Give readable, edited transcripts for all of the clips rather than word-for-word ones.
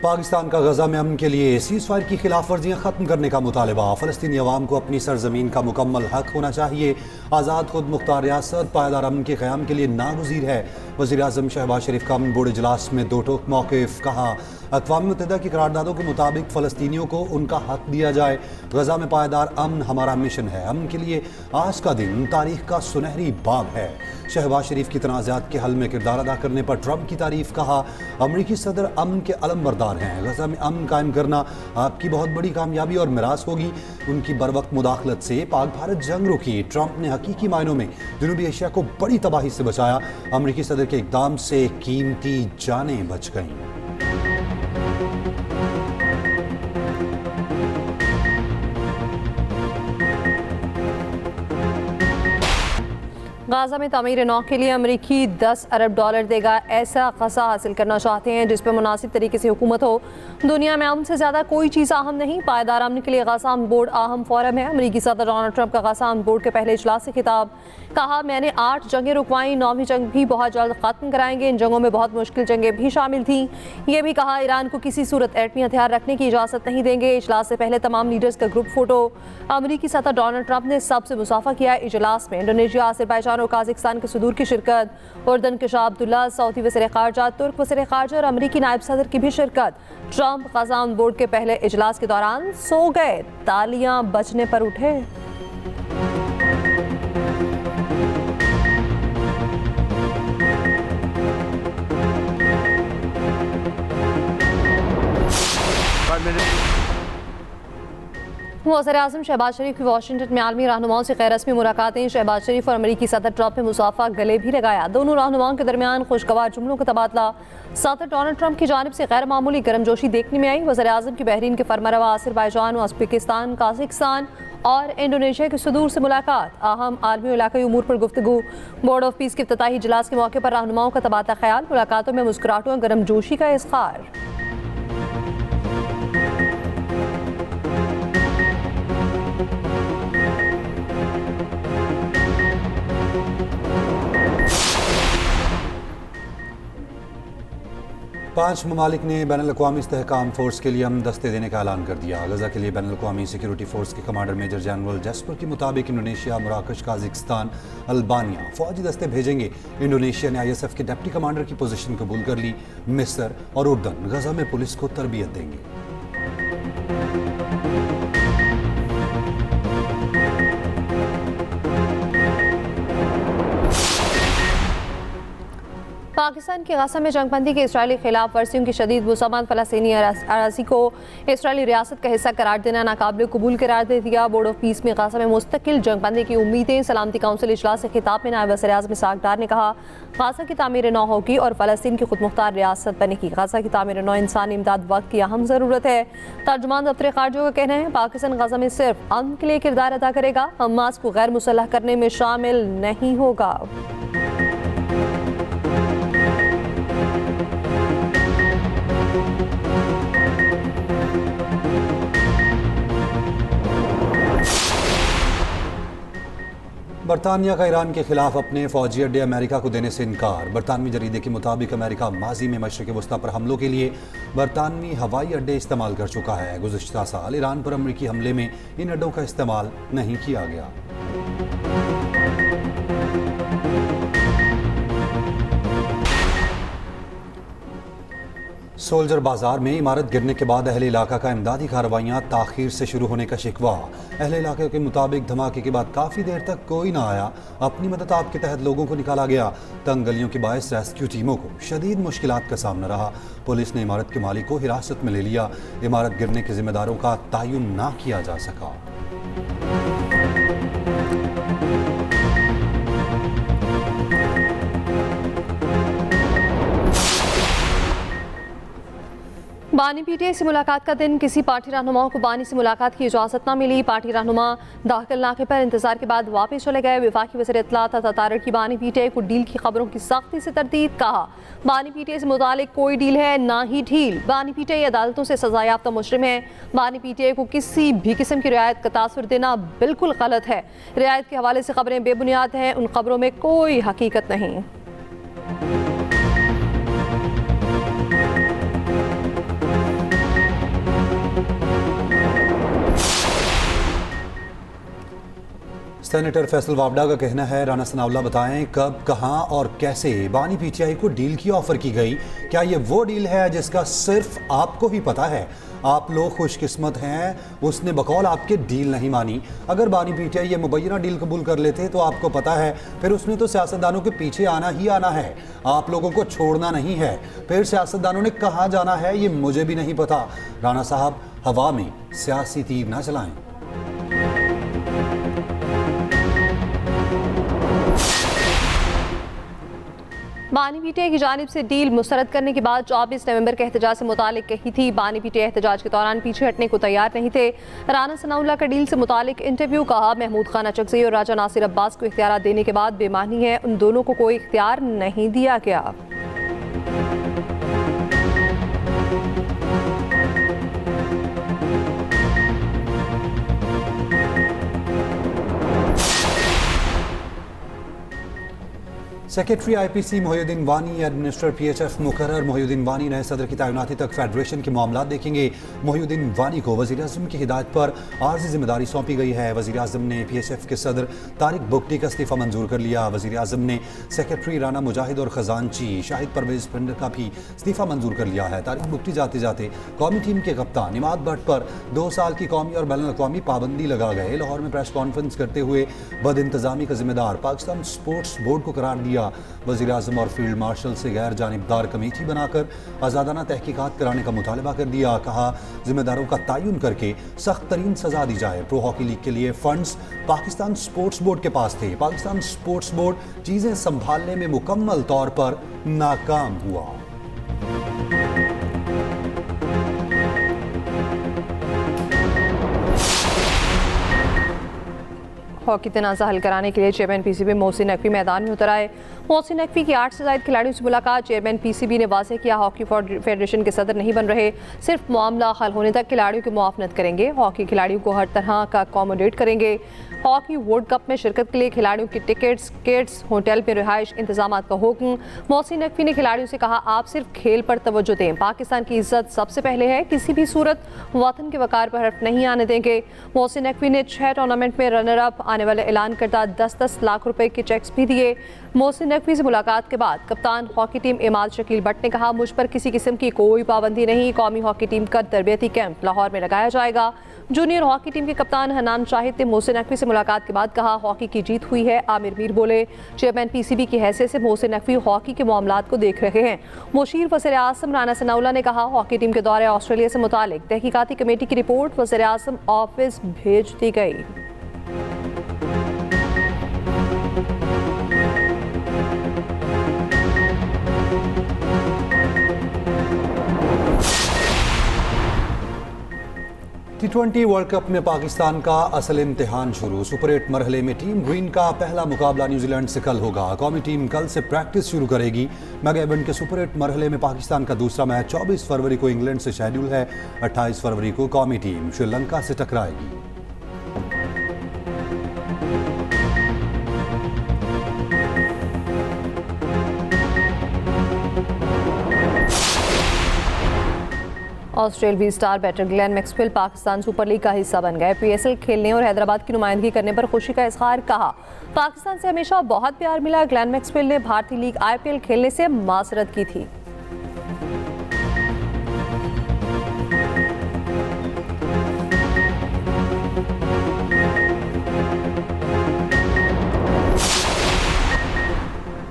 पाकिस्तान का गजा में अमन के लिए सीज़ फायर की खिलाफ वर्जियाँ ख़त्म करने का मुतालबा। फ़लस्तीनी अवाम को अपनी सरजमीन का मुकम्मल हक होना चाहिए। आज़ाद खुद मुख्तार रियासत पायदार अमन के क़याम के लिए नागुज़ीर है। वज़ीर आज़म शहबाज शरीफ का अमन बोर्ड इजलास में दो टोक मौक़िफ़। कहा, अक़वाम मुत्तहिदा की करारदादों के मुताबिक फ़लस्तीनियों को उनका हक दिया जाए। गजा में पायदार अमन हमारा मिशन है। अमन के लिए आज का दिन तारीख़ का सुनहरी बाब है। शहबाज शरीफ की तनाज़ात के हल में किरदार अदा करने पर ट्रंप की तारीफ़। कहा, अमरीकी सदर अमन के अलमबरदार हैं। गजा में अमन कायम करना आपकी बहुत बड़ी कामयाबी और मिरास होगी। उनकी बरवक्त मुदाखलत से पाक भारत जंग रुकी। ट्रंप ने हकीकी मायनों में जनूबी एशिया को बड़ी तबाही से बचाया। अमरीकी सदर के इक़दाम से कीमती जानें बच गईं। गाज़ा में तामीर नौ के लिए अमरीकी 10 अरब डॉलर देगा। ऐसा गजा हासिल करना चाहते हैं जिस पर मुनासिब तरीके से हुकूमत हो। दुनिया में अमन से ज़्यादा कोई चीज़ अहम नहीं। पायदार अमन के लिए गजा अमन बोर्ड अहम फोरम है। अमरीकी सदर डोनाल्ड ट्रंप का गजा अमन बोर्ड के पहले इजलास से खिताब। कहा, मैंने 8 जंगें रुकवाई, 9वीं जंग भी बहुत जल्द ख़त्म कराएंगे। इन जंगों में बहुत मुश्किल जंगें भी शामिल थीं। ये भी कहा, ईरान को किसी सूरत एटमी हथियार रखने की इजाज़त नहीं देंगे। इजलास से पहले तमाम लीडर्स का ग्रुप फोटो। अमरीकी सदर डोनाल्ड ट्रंप ने सबसे मुसाफा किया। इजलास में इंडोनेशिया, अज़रबैजान और काज़ाकिस्तान के सदूर की शिरकत। उर्दन के शाह अब्दुल्ला, सऊदी वज़ीर ख़ारजा, तुर्क वज़ीर ख़ारजा और अमरीकी नायब सदर की भी शिरकत। ट्रंप गजा अमन बोर्ड के पहले इजलास के दौरान सो गए, तालियां बजने पर उठे। वज़ीर-ए-आज़म शहबाज शरीफ की वाशिंगटन में आलमी रहनुमाओं से गैर रस्मी मुलाकातें। शहबाज शरीफ और अमरीकी सदर ट्रंप ने मुसाफा गले भी लगाया। दोनों रहनुमाओं के दरमियान खुशगवार जुमलों का तबादला। सदर डोनाल्ड ट्रंप की जानिब से गैर मामूली गर्मजोशी देखने में आई। वज़ीर-ए-आज़म की बहरीन के फरमारवा अज़रबैजान, उज़्बेकिस्तान, काज़ाकिस्तान और इंडोनेशिया के सदूर से मुलाकात। अहम आलमी और इलाक़ाई उमूर पर गुफ्तगू। बोर्ड ऑफ पीस के इफ्तिताही इजलास के मौके पर रहनुमाओं का तबादला ख्याल। मुलाकातों में मुस्कुराहटों और गर्मजोशी का इज़हार। पांच ममालिक ने बैनुल-अक़वामी इस्तेहकाम फोर्स के लिए अमन दस्ते देने का ऐलान कर दिया। गजा के लिए बैनुल-अक़वामी सिक्योरिटी फोर्स के कमांडर मेजर जनरल जैस्पर के मुताबिक इंडोनेशिया, मराकश, काज़ाकिस्तान, अल्बानिया फौजी दस्ते भेजेंगे। इंडोनेशिया ने ISF के डिप्टी कमांडर की पोजीशन कबूल कर ली। मिस्र और उर्दन गजा में पुलिस को तरबियत देंगे। पाकिस्तान की गजा में जंगबंदी के इसराइली खिलाफ वर्जियों की शदीद मुसम्मत फ़लस्तीनी अराज़ी को इसराइली रियासत का हिस्सा करार देना नाकाबिल कबूल करार दे दिया। बोर्ड ऑफ पीस में गजा में मुस्तकिल जंगबंदी की उम्मीदें। सलामती काउंसिल इजलास से खिताब में नायब वज़ीर-ए-आज़म इसहाक़ डार ने कहा, गजा की तामीर नौ होगी और फ़लस्तीन की खुद मुख्तार रियासत बनेगी। गजा की तामीर नौ इंसानी इमदाद वक्त की अहम ज़रूरत है। तर्जुमान दफ्तर ख़ारजा का कहना है, पाकिस्तान गजा में सिर्फ अमन के लिए किरदार अदा करेगा, हमास को गैर मुसल्लह करने में शामिल नहीं होगा। बरतानिया का ईरान के खिलाफ अपने फौजी अड्डे अमेरिका को देने से इनकार। बरतानवी जरीदे के मुताबिक अमेरिका माजी में मशरिक़ वस्ता पर हमलों के लिए बरतानवी हवाई अड्डे इस्तेमाल कर चुका है। गुज़िश्ता साल ईरान पर अमरीकी हमले में इन अड्डों का इस्तेमाल नहीं किया गया। सोल्जर बाजार में इमारत गिरने के बाद अहले इलाका का इमदादी कार्रवाइयाँ ताख़ीर से शुरू होने का शिकवा। अहले इलाके के मुताबिक धमाके के बाद काफ़ी देर तक कोई ना आया। अपनी मदद आप के तहत लोगों को निकाला गया। तंग गलियों के बायस रेस्क्यू टीमों को शदीद मुश्किलात का सामना रहा। पुलिस ने इमारत के मालिक को हिरासत में ले लिया। इमारत गिरने के जिम्मेदारों का तयन ना किया जा सका। बानी पीटीआई से मुलाकात का दिन। किसी पार्टी रहनुमाओं को बानी से मुलाकात की इजाज़त न मिली। पार्टी रहनुमा दाखिल नाके पर इंतजार के बाद वापस चले गए। वफाकी वज़ीर इत्तलात तारड़ की बानी पीटीआई को डील की खबरों की सख्ती से तरदीद। कहा, बानी पीटीआई से मुतालिक कोई डील है ना ही ढील। बानी पीटीआई अदालतों से सजा याफ्ता मुजरिम है। बानी पीटीआई को किसी भी किस्म की रियायत का तासुर देना बिल्कुल गलत है। रियायत के हवाले से खबरें बेबुनियाद हैं। उन खबरों में कोई हकीकत नहीं। सेनेटर फैसल वावडा का कहना है, राना सनाउल्लाह बताएं कब, कहां और कैसे बानी पीटीआई को डील की ऑफर की गई। क्या ये वो डील है जिसका सिर्फ आपको ही पता है? आप लोग खुशकिस्मत हैं, उसने बकौल आपके डील नहीं मानी। अगर बानी पीटीआई ये मुबैना डील कबूल कर लेते तो आपको पता है फिर उसने तो सियासतदानों के पीछे आना ही आना है, आप लोगों को छोड़ना नहीं है। फिर सियासतदानों ने कहाँ जाना है ये मुझे भी नहीं पता। राना साहब हवा में सियासी तीर ना चलाएं। बानी पीटीआई की जानिब से डील मुस्तरद करने के बाद 24 नवंबर के एहतजाज से मुतालिक कही थी। बानी पीटीआई एहतजाज के दौरान पीछे हटने को तैयार नहीं थे। राना सनाउल्लाह का डील से मुतालिक इंटरव्यू कहा, महमूद खान अचकज़ई और राजा नासिर अब्बास को इख्तियार देने के बाद बेमानी है, उन दोनों को कोई इख्तियार नहीं दिया गया। सेक्रेटरी आईपीसी मोहिउद्दीन वानी, एडमिनिस्ट्रेटर पीएचएफ मुकर्रर। मोहिउद्दीन वानी नए सदर की तैनाती तक फेडरेशन के मामला देखेंगे। मोहिउद्दीन वानी को वज़ीर आज़म की हिदायत पर आर्ज़ी जिम्मेदारी सौंपी गई है। वज़ीर आज़म ने पीएचएफ के सदर तारिक बुगटी का इस्तीफ़ा मंजूर कर लिया। वज़ीर आज़म ने सेक्रेटरी राना मुजाहिद और खजानची शाहिद परवेज़ पिंडर का भी इस्तीफ़ा मंजूर कर लिया है। तारिक बुगटी जाते जाते कौमी टीम के कप्तान इमाद भट्ट पर 2 साल की कौमी और बैनुल अक़वामी पाबंदी लगा गए। लाहौर में प्रेस कॉन्फ्रेंस करते हुए बद इंतज़ामी का जिम्मेदार पाकिस्तान स्पोर्ट्स बोर्ड को करार दिया। वज़ीर आज़म और फील्ड मार्शल से गैर जानिबदार कमेटी बनाकर आज़ादाना तहकीकात कराने का मुतालबा कर दिया। कहा, जिम्मेदारों का तयन करके सख्त तरीन सजा दी जाए। प्रो हॉकी लीग के लिए फंड्स पाकिस्तान स्पोर्ट्स बोर्ड के पास थे। पाकिस्तान स्पोर्ट्स बोर्ड चीज़ें संभालने में मुकम्मल तौर पर नाकाम हुआ। हॉकी तनाज़ा हल कराने के लिए चेयरमैन पीसीबी मोहसिन नकवी मैदान में उतर आए। मोहसिन नकवी की 8 से ज़ायद खिलाड़ियों से मुलाकात। चेयरमैन पीसीबी ने वाज़ेह किया, हॉकी फेडरेशन के सदर नहीं बन रहे, सिर्फ मामला हल होने तक खिलाड़ियों की मुआवनत करेंगे। हॉकी खिलाड़ियों को हर तरह का अकोमोडेट करेंगे। हॉकी वर्ल्ड कप में शिरकत के लिए खिलाड़ियों की टिकट्स, किट्स, होटल में रिहाइश इंतजाम का हुक्म। मोहसिन नकवी ने खिलाड़ियों से कहा, आप सिर्फ खेल पर तवज्जो दें, पाकिस्तान की इज्जत सबसे पहले है, किसी भी सूरत वतन के वकार पर हर्फ नहीं आने देंगे। मोहसिन नकवी ने 6 टूर्नामेंट में रनर अप आने वाले ऐलान करता 10-10 लाख रुपए के चेक्स भी दिए। मोहसिन नकवी से मुलाकात के बाद कप्तान हॉकी टीम इमाद शकील भट्ट ने कहा, मुझ पर किसी किस्म की कोई पाबंदी नहीं। कौमी हॉकी टीम का तरबियती कैंप लाहौर में लगाया जाएगा। जूनियर हॉकी टीम के कप्तान हनान शाहिद ने मोहसिन नकवी से मुलाकात के बाद कहा, हॉकी की जीत हुई है। आमिर मीर बोले, चेयरमैन पीसीबी की हैसियत से मोहसिन नकवी हॉकी के मामलात को देख रहे हैं। मुशीर वज़ीर आज़म राना सनाउल्लाह ने कहा, हॉकी टीम के दौरे ऑस्ट्रेलिया से मुतालिक तहकीकाती कमेटी की रिपोर्ट वज़ीर आज़म ऑफिस भेज दी गई। T20 वर्ल्ड कप में पाकिस्तान का असल इम्तिहान शुरू। सुपर 8 मरहले में टीम ग्रीन का पहला मुकाबला न्यूजीलैंड से कल होगा। कौमी टीम कल से प्रैक्टिस शुरू करेगी। मेगा इवेंट के सुपर 8 मरहले में पाकिस्तान का दूसरा मैच 24 फरवरी को इंग्लैंड से शेड्यूल है। 28 फरवरी को कौमी टीम श्रीलंका से टकराएगी। ऑस्ट्रेलियाई star batter Glenn Maxwell Pakistan super league का हिस्सा बन गए। पीएसएल खेलने और हैदराबाद की नुमाइंदगी करने पर खुशी का इजहार। कहा, पाकिस्तान से हमेशा बहुत प्यार मिला। ग्लेन मैक्सवेल ने भारतीय लीग आईपीएल खेलने से माजरत की थी।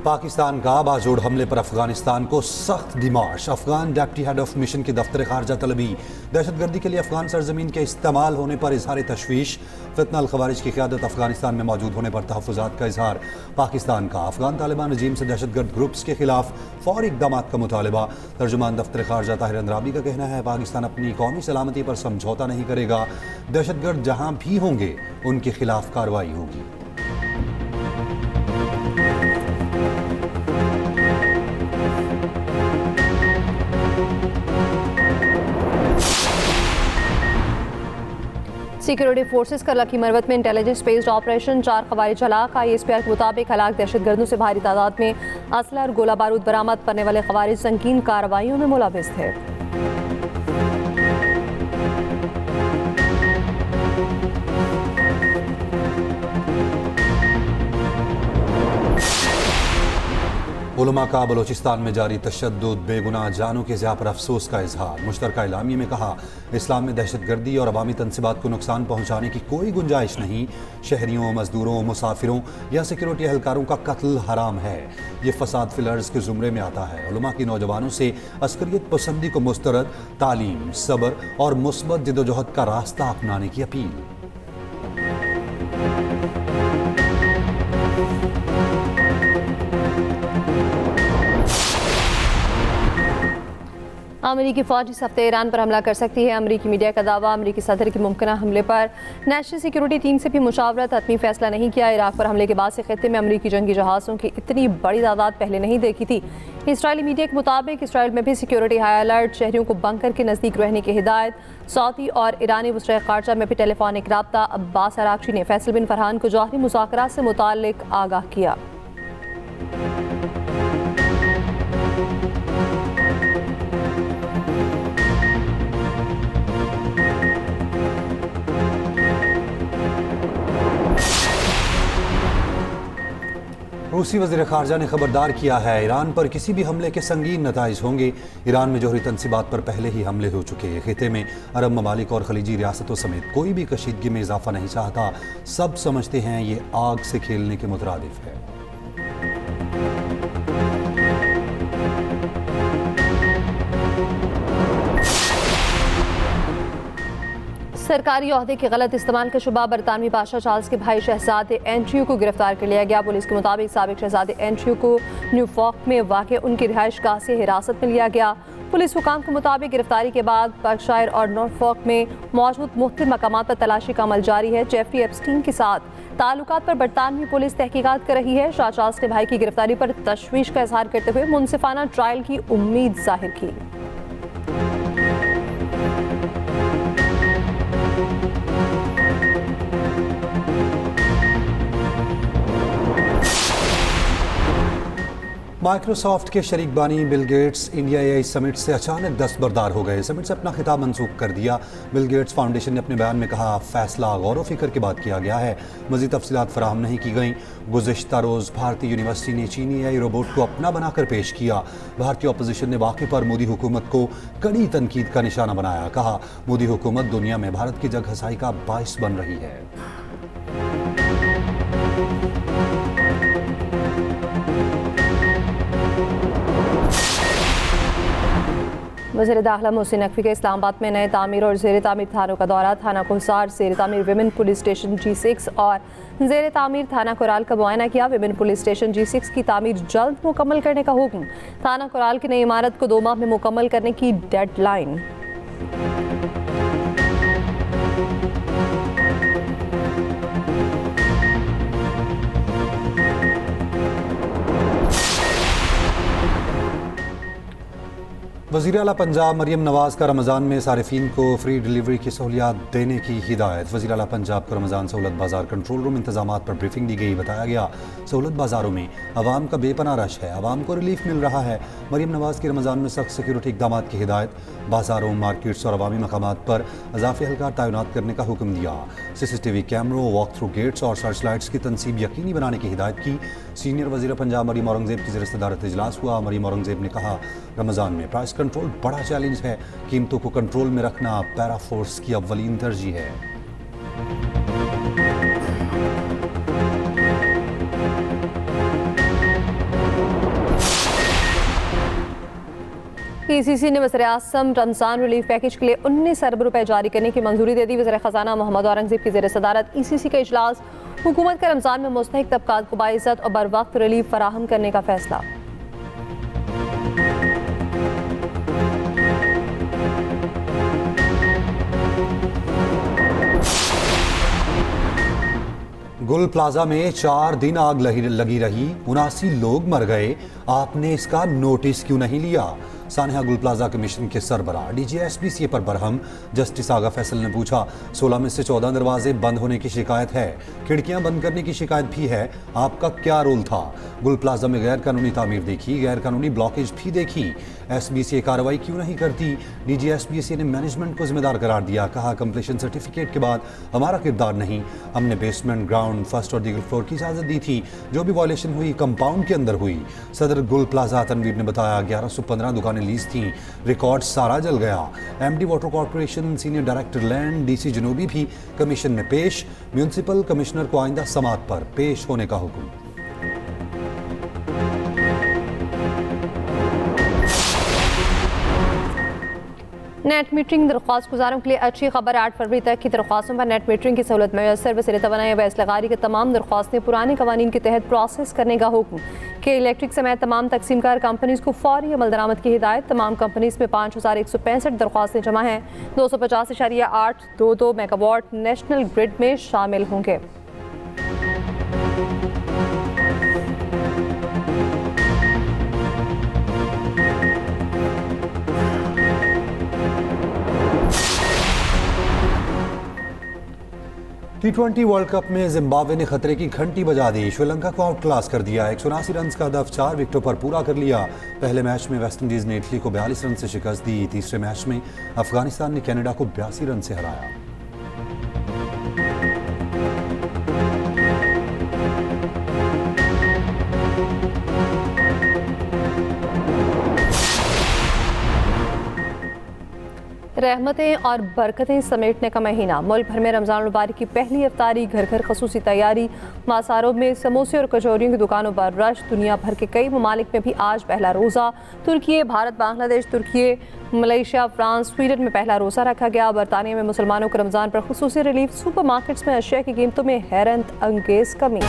पाकिस्तान का बाजोड़ हमले पर अफगानिस्तान को सख्त demarche. Afghan deputy head of mission की दफ्तर खारजा तलबी। दहशतगर्दी के लिए अफगान सरजमीन के इस्तेमाल होने पर इजहार तशवीश। फितना अल खवारिज की क़यादत अफगानिस्तान में मौजूद होने पर तहफ़्फ़ुज़ात का इजहार। पाकिस्तान का अफगान तालिबान रजीम से दहशतगर्द ग्रुप्स के खिलाफ फौरी इक़दाम का मुतालबा। तर्जुमान दफ्तर खारजा ताहिर अंद्राबी का कहना है, पाकिस्तान अपनी कौमी सलामती पर समझौता नहीं करेगा। दहशतगर्द जहाँ भी होंगे उनके खिलाफ कार्रवाई होगी। सिक्योरिटी फोर्सेस का लकी मरवत में इंटेलिजेंस बेस्ड ऑपरेशन। 4 ख़वारिज हलाक। ISPR के मुताबिक हलाक दहशतगर्दों से भारी तादाद में असला और गोला बारूद बरामद करने वाले ख़वारिज संगीन कार्रवाइयों में मुलव्विस थे। उलमा का बलूचिस्तान में जारी तशद्दुद, बेगुनाह जानों के ज़िया पर अफसोस का इजहार। मुश्तरका एलामिया में कहा, इस्लाम में दहशतगर्दी और अवामी तनसीबात को नुकसान पहुँचाने की कोई गुंजाइश नहीं। शहरियों, मजदूरों, मुसाफिरों या सिक्योरिटी एहलकारों का कत्ल हराम है। ये फसाद फिलर्स के जुमरे में आता है। उलमा की नौजवानों से अस्करियत पसंदी को मुस्तरद, तालीम, सब्र और मुस्बत जिद्दोजहद का रास्ता अपनाने की अपील। अमेरिकी फौज इस हफ्ते ईरान पर हमला कर सकती है। अमेरिकी मीडिया का दावा, अमेरिकी सदर के मुमकिन हमले पर नेशनल सिक्योरिटी टीम से भी मुशावरत, हतमी फैसला नहीं किया। इराक पर हमले के बाद से खित्ते में अमेरिकी जंगी जहाज़ों की इतनी बड़ी तादाद पहले नहीं देखी थी। इसराइली मीडिया के मुताबिक इसराइल में भी सिक्योरिटी हाई अलर्ट, शहरियों को बंकर के नज़दीक रहने की हिदायत। सऊदी और ईरानी वज़ीर ख़ारजा में भी टेलीफोनिक रब्ता। अब्बास अरागची ने फैसल बिन फरहान को जौहरी मुज़ाकरात से मुताल्लिक आगाह किया। रूसी वज़ीर ख़ारजा ने खबरदार किया है, ईरान पर किसी भी हमले के संगीन नताइज होंगे। ईरान में जौहरी तनसीबात पर पहले ही हमले हो चुके हैं। खित्ते में अरब ममालिक और खलीजी रियासतों समेत कोई भी कशीदगी में इजाफा नहीं चाहता। सब समझते हैं ये आग से खेलने के मुतरादिफ है। सरकारी ओहदे के गलत इस्तेमाल का शुबा बरतानवी बादशाह चार्ल्स के भाई शहजादे एंड्रयू को गिरफ्तार कर लिया गया। पुलिस के मुताबिक साबिक शहजादे एंड्रयू को न्यूफॉक में वाक़ उनकी रिहाइश गाह से हिरासत में लिया गया। पुलिस हुकाम के मुताबिक गिरफ्तारी के बाद बर्कशायर और नॉर्फॉक में मौजूद मुख्तलिफ मकामात पर तलाशी का अमल जारी है। जेफरी एप्स्टीन के साथ ताल्लुकात पर बरतानवी पुलिस तहकीकात कर रही है। शाह चार्ल्स के भाई की गिरफ्तारी पर तशवीश का इजहार करते हुए मुनसिफाना ट्रायल की उम्मीद जाहिर की। माइक्रोसॉफ्ट के शरीक बानी Bill Gates India AI summit से अचानक दस्तबरदार हो गए। समिट से अपना खिताब मंसूख कर दिया। बिल गेट्स फाउंडेशन ने अपने बयान में कहा, फैसला गौर व फिक्र के बाद किया गया है। मज़ीद तफसीलात फराहम नहीं की गई। गुज़िश्ता रोज़ भारतीय यूनिवर्सिटी ने चीनी एआई रोबोट को अपना बनाकर पेश किया। भारतीय अपोजिशन ने वाक़े पर मोदी हुकूमत को कड़ी तनकीद का निशाना बनाया। कहा, मोदी हुकूमत दुनिया में भारत की जग हसाई का बाइस बन रही है। वज़ीर दाखिला मोहसिन नकवी के इस्लामाबाद में नए तामीर और ज़ेर तामीर थानों का दौरा। थाना कोहसार ज़ेर तामीर विमेन पुलिस स्टेशन G6 और ज़ेर तामीर थाना कोराल का मुआयना किया। विमेन पुलिस स्टेशन G6 की तामीर जल्द मुकम्मल करने का हुक्म। थाना कोराल की नई इमारत को 2 माह में मुकम्मल करने की डेडलाइन। वज़ीर आला पंजाब मरियम नवाज़ का रमज़ान में सारिफीन को फ्री डिलीवरी की सहूलियात देने की हिदायत। वज़ीर आला पंजाब को रमज़ान सहूलत बाज़ार कंट्रोल रूम इंतजामात पर ब्रीफिंग दी गई। बताया गया, सहूलत बाज़ारों में आवाम का बेपनाह रश है, आवाम को रिलीफ मिल रहा है। मरियम नवाज़ की रमज़ान में सख्त सिक्योरिटी इक़दामात की हिदायत। बाज़ारों, मार्केट्स और अवामी मकामात पर इजाफ़ी एहलकार तैनात करने का हुक्म दिया। CCTV कैमरों, वॉक थ्रू गेट्स और सर्च लाइट्स की तनसीब यकीनी बनाने की हिदायत की। सीनियर वज़ीर पंजाब मरियम औरंगज़ेब की ज़ेर सदारत इजलास हुआ। मरियम औरंगज़ेब ने कहा, रमज़ान में प्राइस कंट्रोल बड़ा चैलेंज है। कीमतों को कंट्रोल में रखना पैरा फोर्स की अव्वलीन तरजीह है। PCC ने वज़ीर-ए-आज़म रमज़ान रिलीफ पैकेज के लिए 19 अरब रुपए जारी करने की मंजूरी दे दी। वज़ीर ख़जाना मोहम्मद औरंगज़ेब की ज़ेर सदारत ECC का इजलास। हुकूमत का रमज़ान में मुस्तहिक तबकात को बाइज़्ज़त और बर वक्त रिलीफ फराहम करने का फैसला। गुल प्लाजा में 4 दिन आग लगी रही, 79 लोग मर गए। आपने इसका नोटिस क्यों नहीं लिया? सानिया गुल प्लाजा कमीशन के सरबराह DGSBCA पर बरहम। जस्टिस आगा फैसल ने पूछा, 16 में से 14 दरवाजे बंद होने की शिकायत है, खिड़कियां बंद करने की शिकायत भी है, आपका क्या रोल था? गुल प्लाजा में गैर कानूनी तामीर देखी, गैर कानूनी ब्लॉकेज भी देखी, SBCA कार्रवाई क्यों नहीं करती? DGSBCA ने मैनेजमेंट को जिम्मेदार करार दिया, कहा कंप्लीशन सर्टिफिकेट के बाद हमारा किरदार नहीं, हमने बेसमेंट, ग्राउंड, फर्स्ट और दीगर फ्लोर की इजाज़त दी थी, जो भी वायलेशन हुई कंपाउंड के अंदर हुई। सदर गुल प्लाजा तनवीर ने बताया 1115 दुकानें लीज थीं, रिकॉर्ड सारा जल गया। MD water corporation, senior director land DC जनूबी भी कमीशन में पेश, म्यूनसिपल कमिश्नर को आइंदा समात पर पेश होने का हुक्म। नेट मीटरिंग दरख्वास्त गुजारों के लिए अच्छी खबर। 8 फरवरी तक की दरख्वास्तों पर नेट मीटरिंग की सहूलत मैसर। वज़ीर तवानाई व असलगारी के तमाम दरख्वास्तें पुराने कवानीन के तहत प्रोसेस करने का हुक्म। के इलेक्ट्रिक समेत तमाम तकसीमकार कंपनीज को फौरी अमल दरामद की हिदायत। तमाम कंपनीज में 5165 दरख्वास्तें जमा हैं। 250.822 मेगावाट नेशनल ग्रिड में शामिल होंगे। T20 वर्ल्ड कप में जिम्बाब्वे ने खतरे की घंटी बजा दी, श्रीलंका को आउट क्लास कर दिया। 179 रन का हदफ 4 विकेटों पर पूरा कर लिया। पहले मैच में वेस्टइंडीज ने इटली को 42 रन से शिकस्त दी। तीसरे मैच में अफगानिस्तान ने कनाडा को 82 रन से हराया। रहमतें और बरकतें समेटने का महीना। मुल्क भर में रमज़ान मुबारक की पहली इफ्तारी, घर घर खसूसी तैयारी। मासारों में समोसे और कचौरियों की दुकानों पर रश। दुनिया भर के कई ममालिक में भी आज पहला रोज़ा। तुर्की, भारत, बांग्लादेश, तुर्की, मलेशिया, फ्रांस, स्वीडन में पहला रोज़ा रखा गया। बरतानिया में मुसलमानों को रमज़ान पर खुसूसी रिलीफ। सुपर मार्केट्स में अशिया की कीमतों में हैरत अंगेज़ कमी।